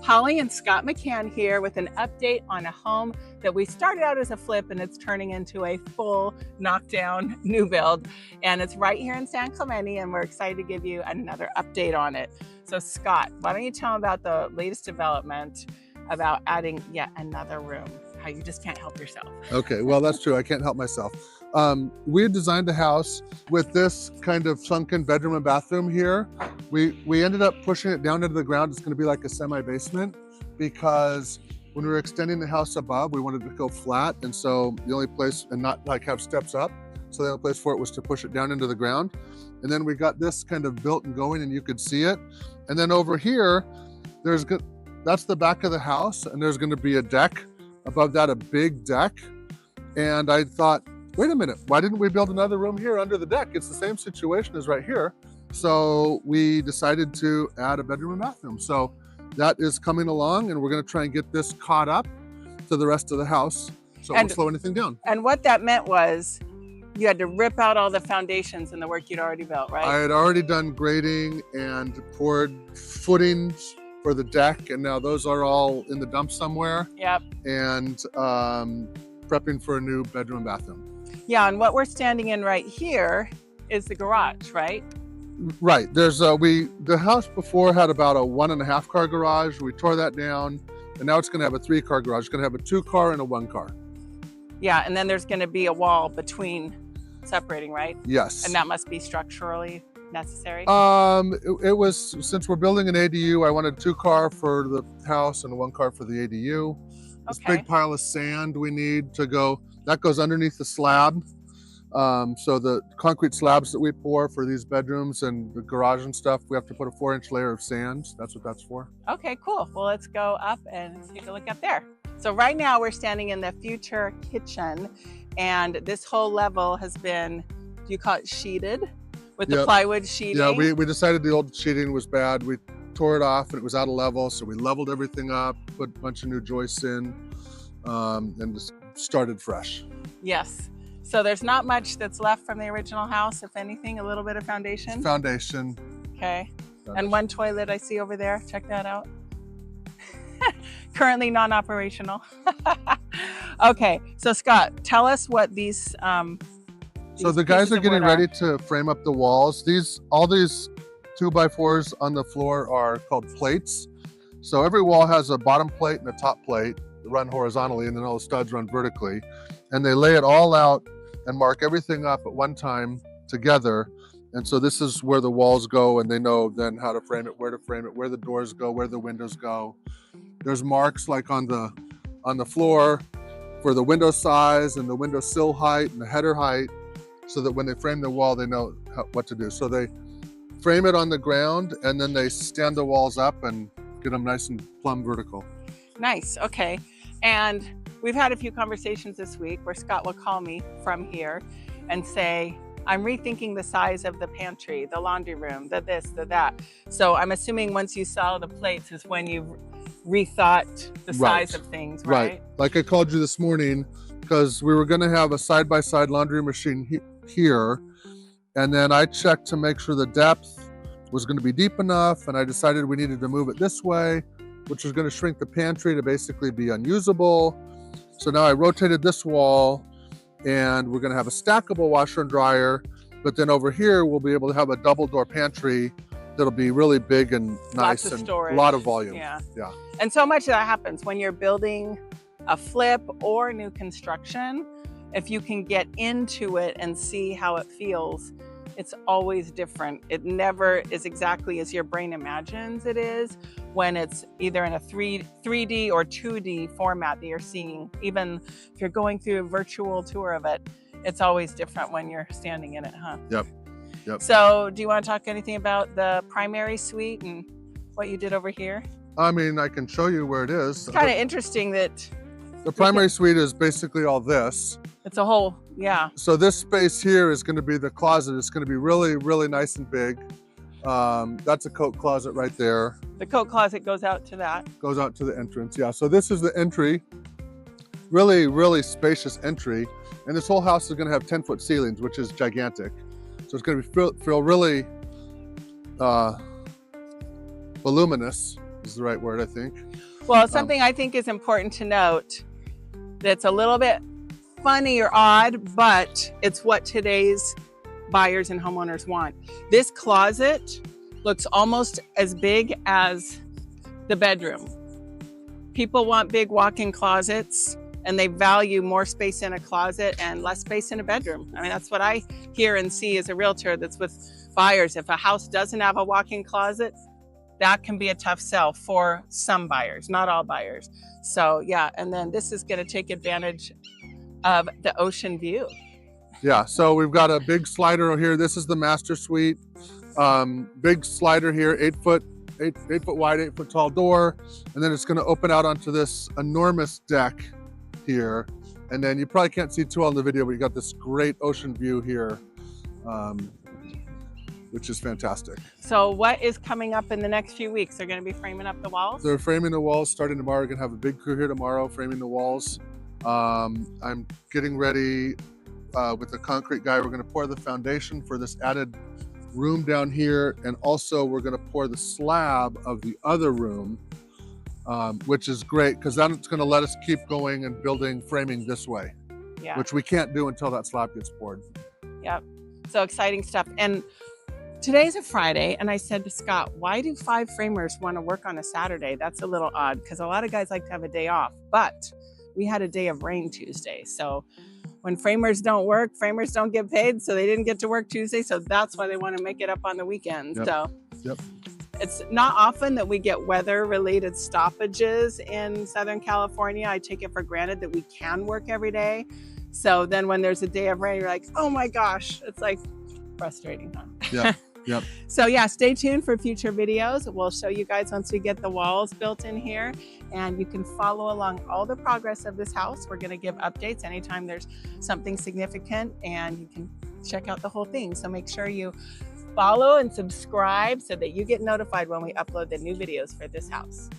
Holly and Scott McKhann here with an update on a home that we started out as a flip and it's turning into a full knockdown new build. And it's right here in San Clemente, and we're excited to give you another update on it. So Scott, why don't you tell them about the latest development about adding yet another room, how you just can't help yourself. Okay, well, that's true. I can't help myself. We had designed a house with this kind of sunken bedroom and bathroom here. We ended up pushing it down into the ground. It's gonna be like a semi-basement because when we were extending the house above, we wanted to go flat. And so the only place, and not like have steps up. So the only place for it was to push it down into the ground. And then we got this kind of built and going and you could see it. And then over here, that's the back of the house, and there's gonna be a deck. Above that, a big deck. And I thought, wait a minute, why didn't we build another room here under the deck? It's the same situation as right here. So we decided to add a bedroom and bathroom. So that is coming along, and we're gonna try and get this caught up to the rest of the house so it won't slow anything down. And what that meant was you had to rip out all the foundations and the work you'd already built, right? I had already done grading and poured footings for the deck, and now those are all in the dump somewhere. Yep. And prepping for a new bedroom and bathroom. Yeah, and what we're standing in right here is the garage, right? Right. There's the house before had about a 1.5 car garage. We tore that down, and now it's going to have a 3-car garage. It's going to have a 2-car and a 1-car. Yeah, and then there's going to be a wall between separating, right? Yes. And that must be structurally necessary? It was, since we're building an ADU, I wanted 2-car for the house and a 1-car for the ADU. This big pile of sand we need to go, that goes underneath the slab. So the concrete slabs that we pour for these bedrooms and the garage and stuff, we have to put a 4-inch layer of sand. That's what that's for. Okay, cool. Well, let's go up and take a look up there. So right now we're standing in the future kitchen, and this whole level has been, do you call it sheeted? With the plywood sheeting? Yeah, we decided the old sheeting was bad. We tore it off and it was out of level, so we leveled everything up, put a bunch of new joists in, and just started fresh. Yes. So there's not much that's left from the original house, if anything, a little bit of foundation? Foundation. Okay. And one toilet I see over there. Check that out. Currently non-operational. Okay, so Scott, tell us what these so the guys are getting ready to frame up the walls. All these 2x4s on the floor are called plates. So every wall has a bottom plate and a top plate that run horizontally, and then all the studs run vertically. And they lay it all out and mark everything up at one time together. And so this is where the walls go, and they know then how to frame it, where the doors go, where the windows go. There's marks like on the floor for the window size and the window sill height and the header height, so that when they frame the wall, they know what to do. So they frame it on the ground, and then they stand the walls up and get them nice and plumb vertical. Nice, okay. And we've had a few conversations this week where Scott will call me from here and say, I'm rethinking the size of the pantry, the laundry room, the this, the that. So I'm assuming once you saw the plates is when you rethought the size of things, right? Like I called you this morning because we were gonna have a side-by-side laundry machine here. And then I checked to make sure the depth was gonna be deep enough, and I decided we needed to move it this way, which was gonna shrink the pantry to basically be unusable. So now I rotated this wall, and we're gonna have a stackable washer and dryer, but then over here, we'll be able to have a double door pantry that'll be really big and nice and a lot of volume. Yeah. And so much of that happens when you're building a flip or new construction. If you can get into it and see how it feels, it's always different. It never is exactly as your brain imagines it is when it's either in a 3D or 2D format that you're seeing. Even if you're going through a virtual tour of it, it's always different when you're standing in it, huh? Yep. So do you want to talk anything about the primary suite and what you did over here? I mean, I can show you where it is. It's kind of interesting that the primary suite is basically all this. It's a whole, yeah. So this space here is going to be the closet. It's going to be really, really nice and big. That's a coat closet right there. The coat closet goes out to that. Goes out to the entrance, yeah. So this is the entry. Really, really spacious entry. And this whole house is going to have 10-foot ceilings, which is gigantic. So it's going to feel really voluminous is the right word, I think. Well, something I think is important to note that's a little bit funny or odd, but it's what today's buyers and homeowners want. This closet looks almost as big as the bedroom. People want big walk-in closets, and they value more space in a closet and less space in a bedroom. I mean, that's what I hear and see as a realtor that's with buyers. If a house doesn't have a walk-in closet, that can be a tough sell for some buyers, not all buyers. So yeah, and then this is going to take advantage of the ocean view. Yeah, so we've got a big slider here. This is the master suite. Big slider here, 8 foot wide, 8 foot tall door. And then it's going to open out onto this enormous deck here. And then you probably can't see too well in the video, but you got this great ocean view here, which is fantastic. So what is coming up in the next few weeks? They're going to be framing up the walls? They're framing the walls starting tomorrow. We're going to have a big crew here tomorrow framing the walls. I'm getting ready with the concrete guy. We're going to pour the foundation for this added room down here, and also we're going to pour the slab of the other room, which is great because that's going to let us keep going and building framing this way, which we can't do until that slab gets poured. Yep, so exciting stuff. And today's a Friday, and I said to Scott, why do 5 framers want to work on a Saturday? That's a little odd because a lot of guys like to have a day off, but we had a day of rain Tuesday. So when framers don't work, framers don't get paid. So they didn't get to work Tuesday. So that's why they want to make it up on the weekends. So it's not often that we get weather related stoppages in Southern California. I take it for granted that we can work every day. So then when there's a day of rain, you're like, oh my gosh, it's like frustrating, huh? Yeah. Yep. So yeah, stay tuned for future videos. We'll show you guys once we get the walls built in here, and you can follow along all the progress of this house. We're going to give updates anytime there's something significant, and you can check out the whole thing. So make sure you follow and subscribe so that you get notified when we upload the new videos for this house.